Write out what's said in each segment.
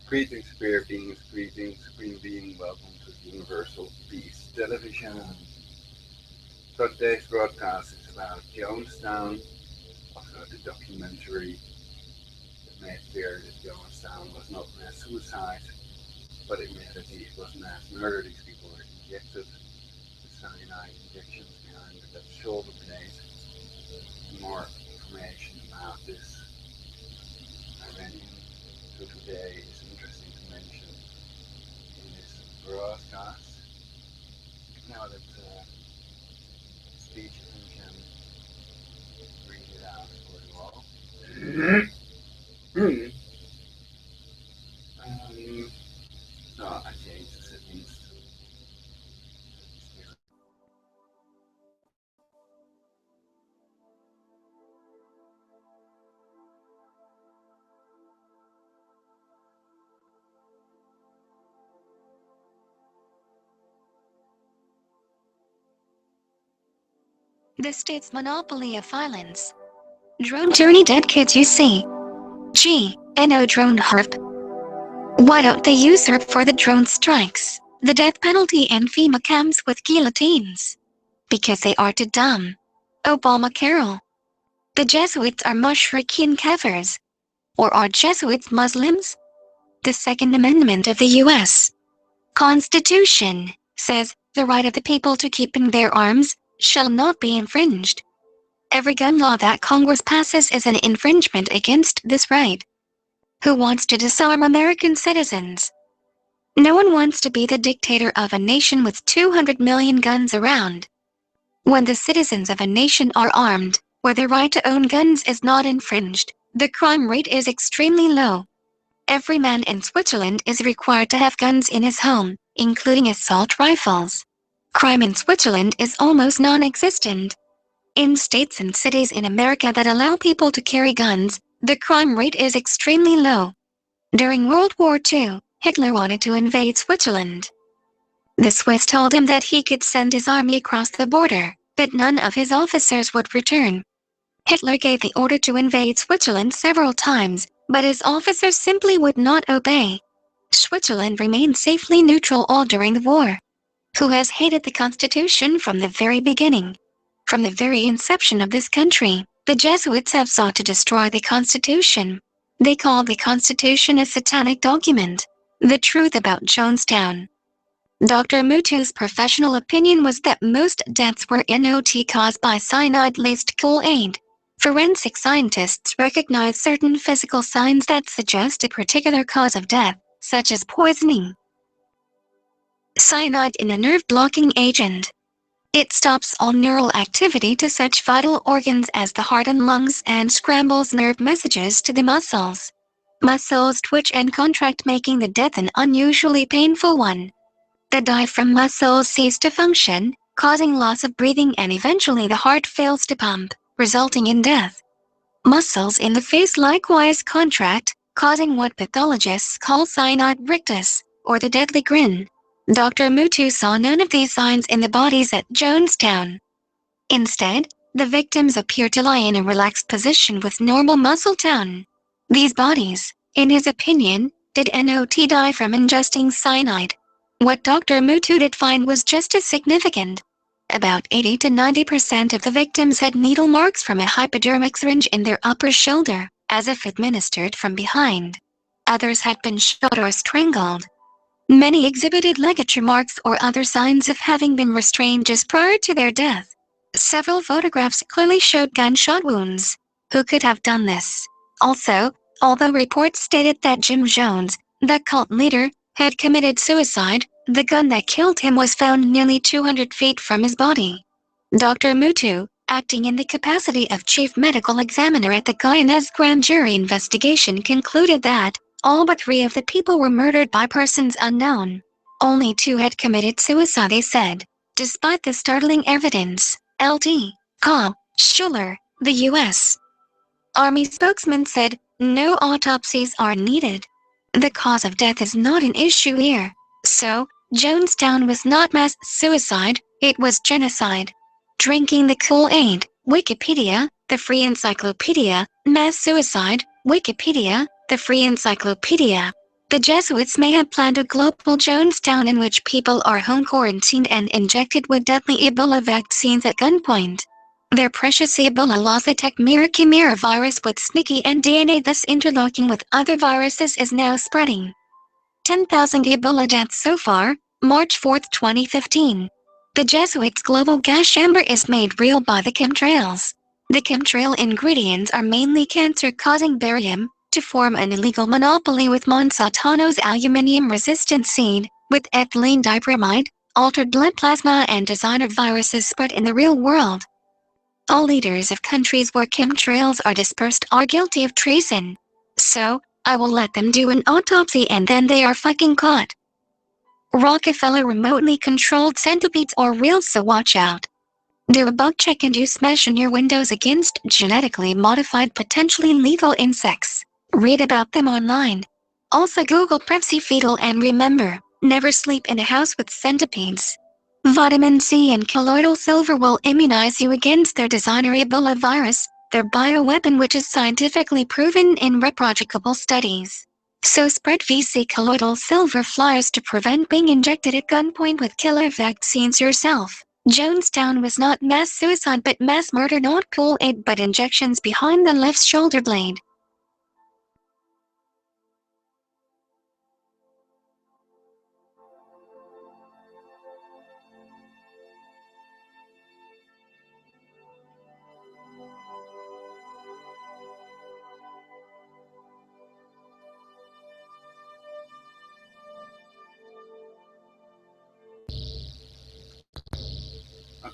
Greetings, queer beings, greetings, green being, welcome to Universal Peace Television. So today's broadcast is about Jonestown, also the documentary that made clear that Jonestown was not mass suicide, but in reality it was mass murder. These people were injected with cyanide injections behind the left shoulder blade. More information about this I ran into today is interesting to mention in this broadcast. Now that speech and can read it out for you all. So I changed the settings to The state's monopoly of violence. Drone journey dead kids you see. No drone harp. Why don't they use herb for the drone strikes, the death penalty and FEMA camps with guillotines? Because they are too dumb. Obama Carol. The Jesuits are Mushrikin Kafirs. Or are Jesuits Muslims? The Second Amendment of the U.S. Constitution says the right of the people to keep and bear arms shall not be infringed. Every gun law that Congress passes is an infringement against this right. Who wants to disarm American citizens? No one wants to be the dictator of a nation with 200 million guns around. When the citizens of a nation are armed, where their right to own guns is not infringed, the crime rate is extremely low. Every man in Switzerland is required to have guns in his home, including assault rifles. Crime in Switzerland is almost non-existent. In states and cities in America that allow people to carry guns, the crime rate is extremely low. During World War II, Hitler wanted to invade Switzerland. The Swiss told him that he could send his army across the border, but none of his officers would return. Hitler gave the order to invade Switzerland several times, but his officers simply would not obey. Switzerland remained safely neutral all during the war. Who has hated the Constitution from the very beginning? From the very inception of this country, the Jesuits have sought to destroy the Constitution. They call the Constitution a satanic document. The truth about Jonestown. Dr. Mutu's professional opinion was that most deaths were not caused by cyanide-laced Kool-Aid. Forensic scientists recognize certain physical signs that suggest a particular cause of death, such as poisoning. Cyanide in a nerve-blocking agent. It stops all neural activity to such vital organs as the heart and lungs and scrambles nerve messages to the muscles. Muscles twitch and contract, making the death an unusually painful one. The diaphragm muscles cease to function, causing loss of breathing, and eventually the heart fails to pump, resulting in death. Muscles in the face likewise contract, causing what pathologists call cyanide rictus, or the deadly grin. Dr. Mutu saw none of these signs in the bodies at Jonestown. Instead, the victims appear to lie in a relaxed position with normal muscle tone. These bodies, in his opinion, did not die from ingesting cyanide. What Dr. Mutu did find was just as significant. About 80 to 90% of the victims had needle marks from a hypodermic syringe in their upper shoulder, as if administered from behind. Others had been shot or strangled. Many exhibited ligature marks or other signs of having been restrained just prior to their death. Several photographs clearly showed gunshot wounds. Who could have done this? Also, although reports stated that Jim Jones, the cult leader, had committed suicide, the gun that killed him was found nearly 200 feet from his body. Dr. Mutu, acting in the capacity of chief medical examiner at the Guyanese grand jury investigation, concluded that all but 3 of the people were murdered by persons unknown. Only 2 had committed suicide, they said. Despite the startling evidence, Lt. Col. Schuler, the U.S. Army spokesman, said, no autopsies are needed. The cause of death is not an issue here. So, Jonestown was not mass suicide, it was genocide. Drinking the Kool-Aid, Wikipedia, the Free Encyclopedia, mass suicide, Wikipedia, the Free Encyclopedia. The Jesuits may have planned a global Jonestown in which people are home quarantined and injected with deadly Ebola vaccines at gunpoint. Their precious Ebola laws detect Chimera virus with sneaky and DNA, thus interlocking with other viruses, is now spreading. 10,000 Ebola deaths so far, March 4, 2015. The Jesuits' global gas chamber is made real by the chemtrails. The chemtrail ingredients are mainly cancer-causing barium, to form an illegal monopoly with Monsanto's aluminium-resistant seed, with ethylene dibramide, altered blood plasma and designer viruses spread in the real world. All leaders of countries where chemtrails are dispersed are guilty of treason. So, I will let them do an autopsy and then they are fucking caught. Rockefeller remotely controlled centipedes are real, so watch out. Do a bug check and you smash in your windows against genetically modified potentially lethal insects. Read about them online. Also Google Prepsi fetal and remember, never sleep in a house with centipedes. Vitamin C and colloidal silver will immunize you against their designer Ebola virus, their bioweapon which is scientifically proven in reproducible studies. So spread VC colloidal silver flyers to prevent being injected at gunpoint with killer vaccines yourself. Jonestown was not mass suicide but mass murder, not Kool-Aid but injections behind the left shoulder blade.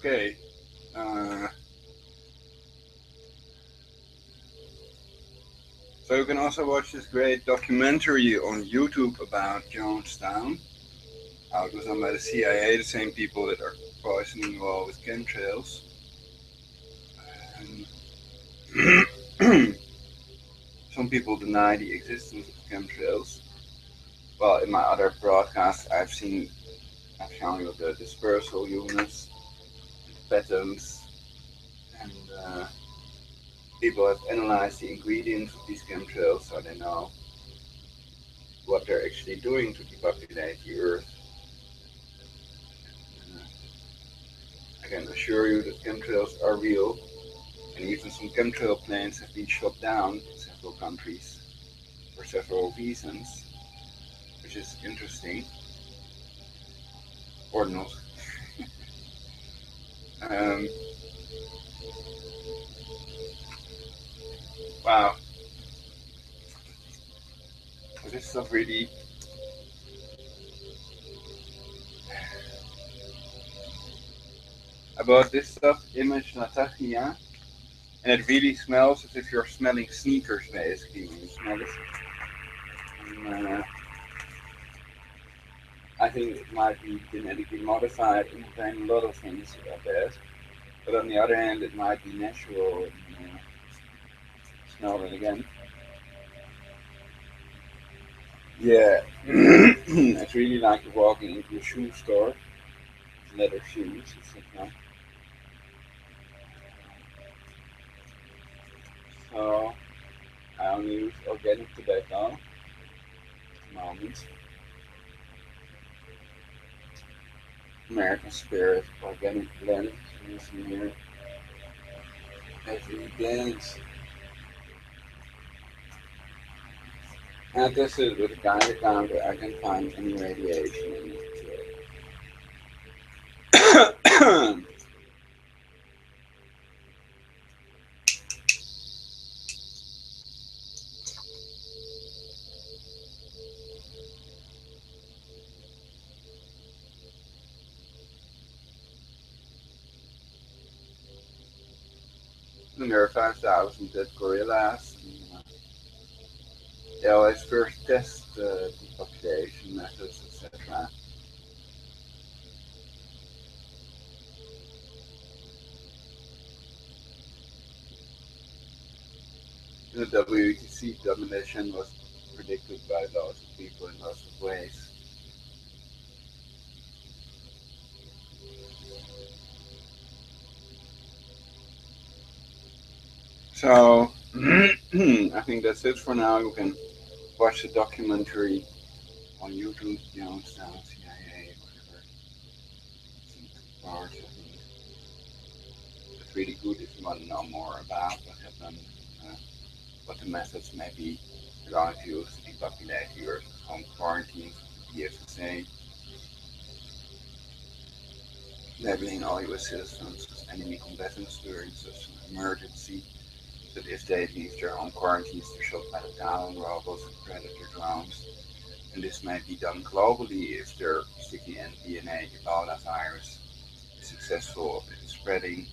Okay. So you can also watch this great documentary on YouTube about Jonestown. It was done by the CIA, the same people that are poisoning you all with chemtrails. And some people deny the existence of chemtrails. Well, in my other broadcasts, I've shown you the dispersal units, patterns, and people have analyzed the ingredients of these chemtrails so they know what they're actually doing to depopulate the Earth. I can assure you that chemtrails are real, and even some chemtrail plants have been shot down in several countries for several reasons, which is interesting. Or not. Wow. This stuff really about this stuff, Image Natachia, and it really smells as if you're smelling sneakers basically when you smell it. And, I think it might be genetically modified and contain a lot of things about that. But on the other hand, it might be natural. And, smell it again. Yeah, it's really like walking into a shoe store, leather shoes, etc. So I only use organic tobacco at the moment. American Spirit organic blend using here. Every blend. And I tested it with a Geiger counter. I can find any radiation in it. And there are 5,000 dead gorillas. And, they always first test the population methods, etc. The WETC demolition was predicted by lots of people in lots of ways. So I think that's it for now. You can watch the documentary on YouTube, Jonestown, CIA, whatever. Some bars, I think. It's really good if you want to know more about what happened, uh, what the methods may be going to use to depopulate your home quarantines with the BSSA, labeling all US citizens as enemy combatants during such an emergency, that if they leave their home quarantines, they're shot by the down robots and predator drones. And this may be done globally if their sticky DNA Ebola virus is successful in spreading,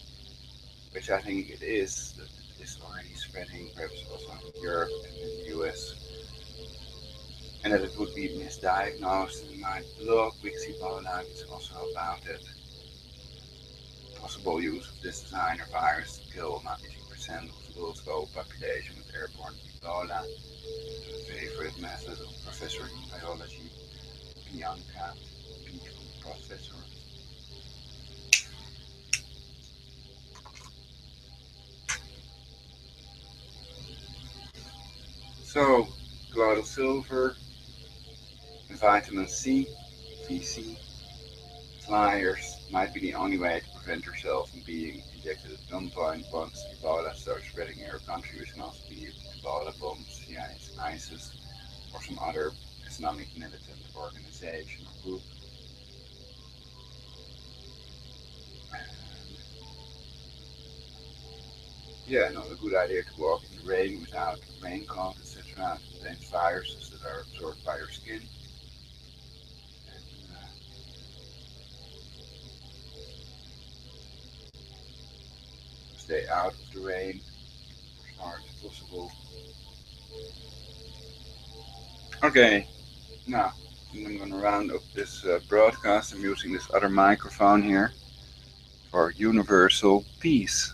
which I think it is. That it is already spreading, perhaps also in Europe and in the US, and that it would be misdiagnosed. And my blog, Wix Ebola, is also about it. Possible use of this designer virus to kill 90% of the world's global population with airborne Ebola. The favorite method of professor in biology, Bianca B. Professor. So, colloidal silver, vitamin C, VC, flyers might be the only way to prevent yourself from being injected at gunpoint once Ebola starts spreading in your country, which can also be Ebola bombs, ISIS, or some other Islamic militant organization or group. Yeah, not a good idea to walk in the rain without a raincoat, etc. It contains viruses that are absorbed by your skin. And, stay out of the rain as far as possible. Okay, now I'm going to round up this broadcast. I'm using this other microphone here for universal peace.